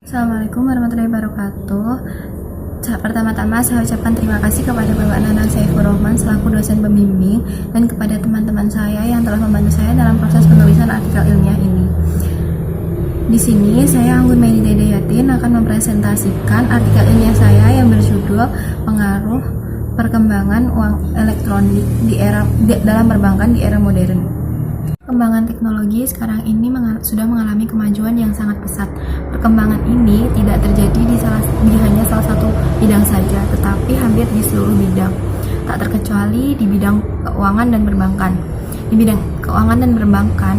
Assalamualaikum warahmatullahi wabarakatuh. Pertama-tama saya ucapkan terima kasih kepada Bapak Nanang Saifur Rahman selaku dosen pembimbing dan kepada teman-teman saya yang telah membantu saya dalam proses penulisan artikel ilmiah ini. Di sini saya Anggun Maini Dedayatin akan mempresentasikan artikel ilmiah saya yang berjudul Pengaruh Perkembangan Uang Elektronik dalam Perbankan di Era Modern. Perkembangan teknologi sekarang ini sudah mengalami kemajuan yang sangat pesat. Perkembangan ini tidak terjadi di hanya salah satu bidang saja, tetapi hampir di seluruh bidang. Tak terkecuali di bidang keuangan dan perbankan. Di bidang keuangan dan perbankan,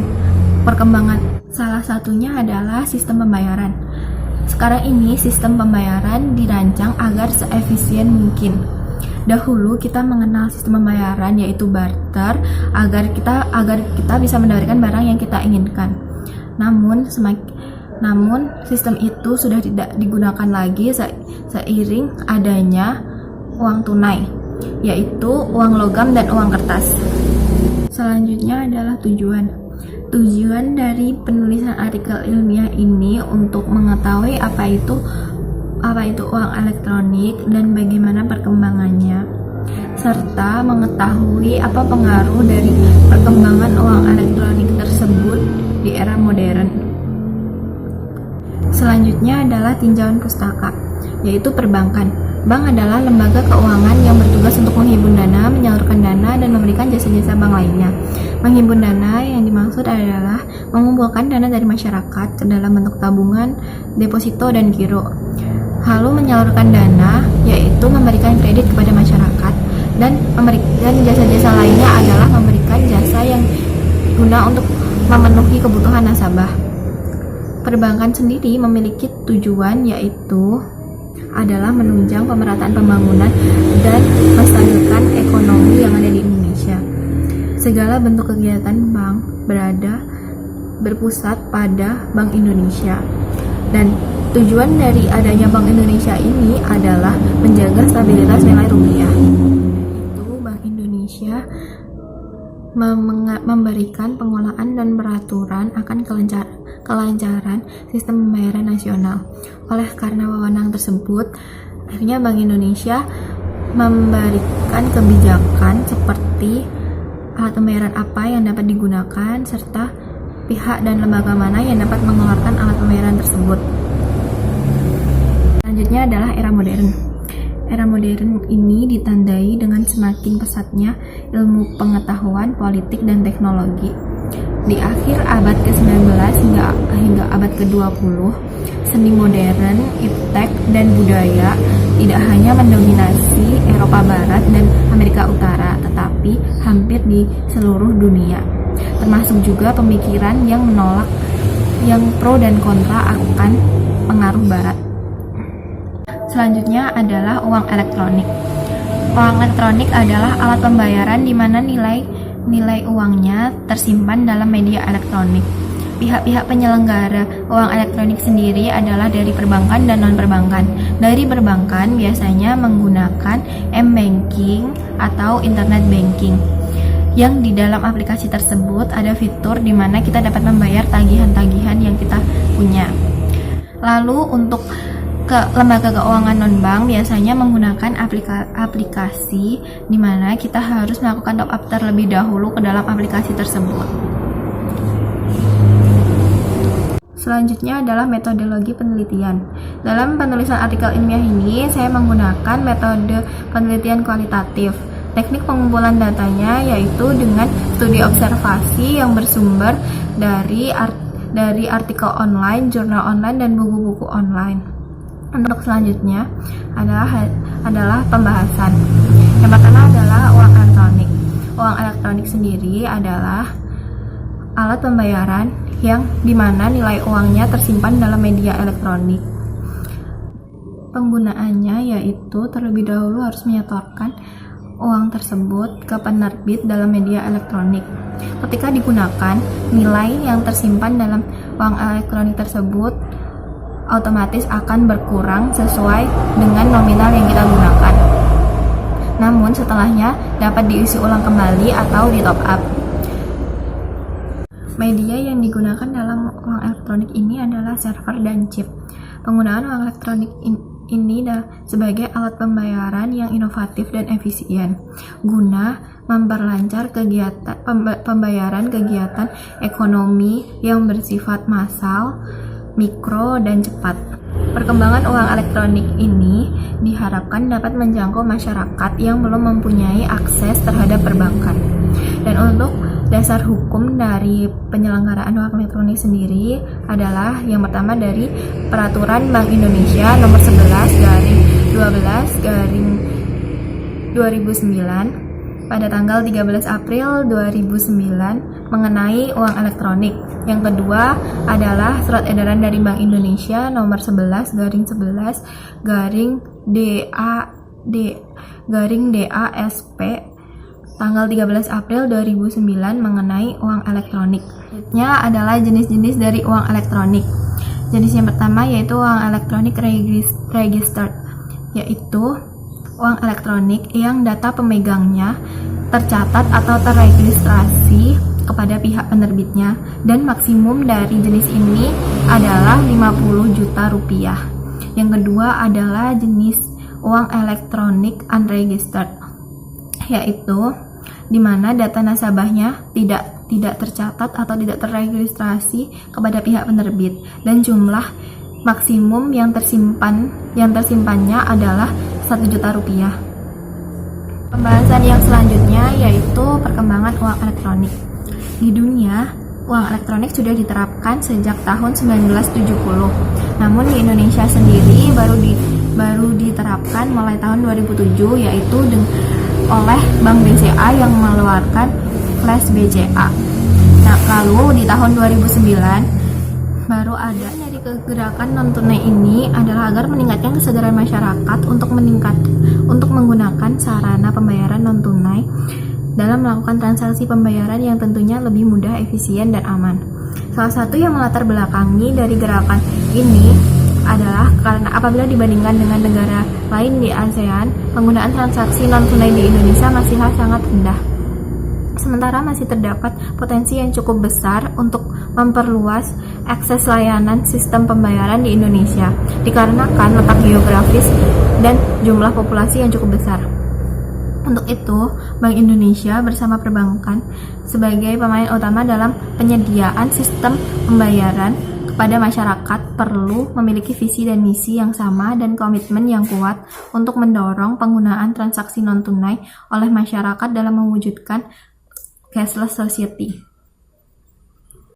perkembangan salah satunya adalah sistem pembayaran. Sekarang ini sistem pembayaran dirancang agar seefisien mungkin. Dahulu kita mengenal sistem pembayaran yaitu barter agar kita bisa mendapatkan barang yang kita inginkan. Namun sistem itu sudah tidak digunakan lagi seiring adanya uang tunai, yaitu uang logam dan uang kertas. Selanjutnya adalah tujuan. Tujuan dari penulisan artikel ilmiah ini untuk mengetahui apa itu uang elektronik dan bagaimana perkembangannya, serta mengetahui apa pengaruh dari perkembangan uang elektronik tersebut di era modern. Selanjutnya adalah tinjauan pustaka, yaitu perbankan. Bank adalah lembaga keuangan yang bertugas untuk menghimpun dana, menyalurkan dana, dan memberikan jasa-jasa bank lainnya. Menghimpun dana yang dimaksud adalah mengumpulkan dana dari masyarakat ke dalam bentuk tabungan, deposito, dan giro. Lalu menyalurkan dana, yaitu memberikan kredit kepada masyarakat, dan jasa-jasa lainnya adalah memberikan jasa yang guna untuk memenuhi kebutuhan nasabah. Perbankan sendiri memiliki tujuan yaitu adalah menunjang pemerataan pembangunan dan menstabilkan ekonomi yang ada di Indonesia. Segala bentuk kegiatan bank berpusat pada Bank Indonesia, dan tujuan dari adanya Bank Indonesia ini adalah menjaga stabilitas nilai rupiah. Itu Bank Indonesia memberikan pengelolaan dan peraturan akan kelancaran sistem pembayaran nasional. Oleh karena wewenang tersebut, akhirnya Bank Indonesia memberikan kebijakan seperti alat pembayaran apa yang dapat digunakan serta pihak dan lembaga mana yang dapat mengeluarkan alat pembayaran tersebut. Selanjutnya adalah era modern. Era modern ini ditandai dengan semakin pesatnya ilmu pengetahuan, politik, dan teknologi. Di akhir abad ke-19 hingga abad ke-20, seni modern, iptek, dan budaya tidak hanya mendominasi Eropa Barat dan Amerika Utara, tetapi hampir di seluruh dunia. Termasuk juga pemikiran yang menolak, yang pro dan kontra akan pengaruh Barat. Selanjutnya adalah uang elektronik. Uang elektronik adalah alat pembayaran di mana nilai uangnya tersimpan dalam media elektronik. Pihak-pihak penyelenggara uang elektronik sendiri adalah dari perbankan dan non-perbankan. Dari perbankan biasanya menggunakan m-banking atau internet banking, yang di dalam aplikasi tersebut ada fitur di mana kita dapat membayar tagihan-tagihan yang kita punya. Lalu untuk ke lembaga keuangan non-bank biasanya menggunakan aplikasi di mana kita harus melakukan top up terlebih dahulu ke dalam aplikasi tersebut. Selanjutnya adalah metodologi penelitian. Dalam penulisan artikel ilmiah ini, saya menggunakan metode penelitian kualitatif. Teknik pengumpulan datanya yaitu dengan studi observasi yang bersumber dari artikel online, jurnal online, dan buku-buku online. Untuk selanjutnya adalah pembahasan. Yang pertama adalah uang elektronik. Uang elektronik sendiri adalah alat pembayaran yang dimana nilai uangnya tersimpan dalam media elektronik. Penggunaannya yaitu terlebih dahulu harus menyetorkan uang tersebut ke penerbit dalam media elektronik. Ketika digunakan, nilai yang tersimpan dalam uang elektronik tersebut otomatis akan berkurang sesuai dengan nominal yang kita gunakan. Namun setelahnya dapat diisi ulang kembali atau di top up. Media yang digunakan dalam uang elektronik ini adalah server dan chip. Penggunaan uang elektronik ini sebagai alat pembayaran yang inovatif dan efisien guna memperlancar kegiatan pembayaran kegiatan ekonomi yang bersifat massal, mikro, dan cepat. Perkembangan uang elektronik ini diharapkan dapat menjangkau masyarakat yang belum mempunyai akses terhadap perbankan. Dan untuk dasar hukum dari penyelenggaraan uang elektronik sendiri adalah yang pertama dari Peraturan Bank Indonesia nomor 11/12/2009 pada tanggal 13 April 2009 mengenai uang elektronik. Yang kedua adalah Surat Edaran dari Bank Indonesia nomor 11/11/DASP tanggal 13 April 2009 mengenai uang elektronik. Selanjutnya adalah jenis-jenis dari uang elektronik. Jenis yang pertama yaitu uang elektronik registered, yaitu uang elektronik yang data pemegangnya tercatat atau terregistrasi kepada pihak penerbitnya, dan maksimum dari jenis ini adalah 50 juta rupiah. Yang kedua adalah jenis uang elektronik unregistered, yaitu di mana data nasabahnya tidak tercatat atau tidak terregistrasi kepada pihak penerbit, dan jumlah maksimum yang tersimpannya adalah 1 juta rupiah. Pembahasan yang selanjutnya yaitu perkembangan uang elektronik. Di dunia, uang elektronik sudah diterapkan sejak tahun 1970. Namun di Indonesia sendiri baru diterapkan mulai tahun 2007, yaitu oleh Bank BCA yang mengeluarkan Flash BCA. Nah, lalu di tahun 2009 baru ada dari kegerakan non tunai ini adalah agar meningkatkan kesadaran masyarakat untuk menggunakan sarana pembayaran non tunai dalam melakukan transaksi pembayaran yang tentunya lebih mudah, efisien, dan aman. Salah satu yang melatar belakangi dari gerakan ini adalah karena apabila dibandingkan dengan negara lain di ASEAN, penggunaan transaksi non-tunai di Indonesia masih sangat rendah. Sementara masih terdapat potensi yang cukup besar untuk memperluas akses layanan sistem pembayaran di Indonesia, dikarenakan letak geografis dan jumlah populasi yang cukup besar. Untuk itu, Bank Indonesia bersama perbankan sebagai pemain utama dalam penyediaan sistem pembayaran kepada masyarakat perlu memiliki visi dan misi yang sama dan komitmen yang kuat untuk mendorong penggunaan transaksi non-tunai oleh masyarakat dalam mewujudkan cashless society.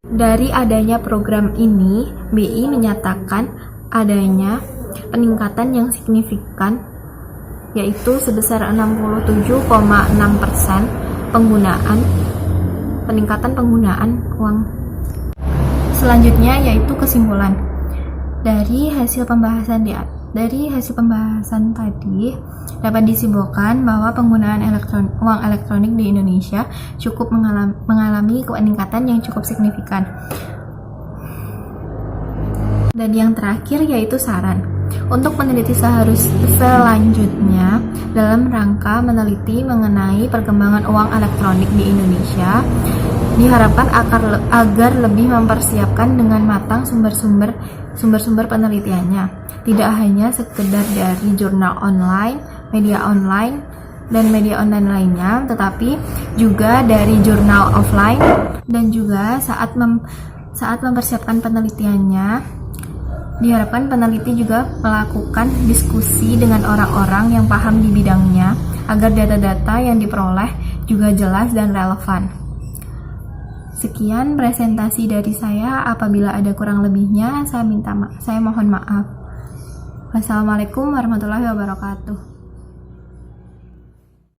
Dari adanya program ini, BI menyatakan adanya peningkatan yang signifikan, yaitu sebesar 67,6% peningkatan penggunaan uang. Selanjutnya yaitu kesimpulan. Dari hasil pembahasan tadi dapat disimpulkan bahwa penggunaan uang elektronik di Indonesia cukup mengalami peningkatan yang cukup signifikan. Dan yang terakhir yaitu saran. Untuk meneliti selanjutnya dalam rangka meneliti mengenai perkembangan uang elektronik di Indonesia, diharapkan agar lebih mempersiapkan dengan matang sumber-sumber penelitiannya, tidak hanya sekedar dari jurnal online, dan media online lainnya, tetapi juga dari jurnal offline, dan juga saat mempersiapkan penelitiannya, diharapkan peneliti juga melakukan diskusi dengan orang-orang yang paham di bidangnya agar data-data yang diperoleh juga jelas dan relevan. Sekian presentasi dari saya. Apabila ada kurang lebihnya, saya mohon maaf. Wassalamualaikum warahmatullahi wabarakatuh.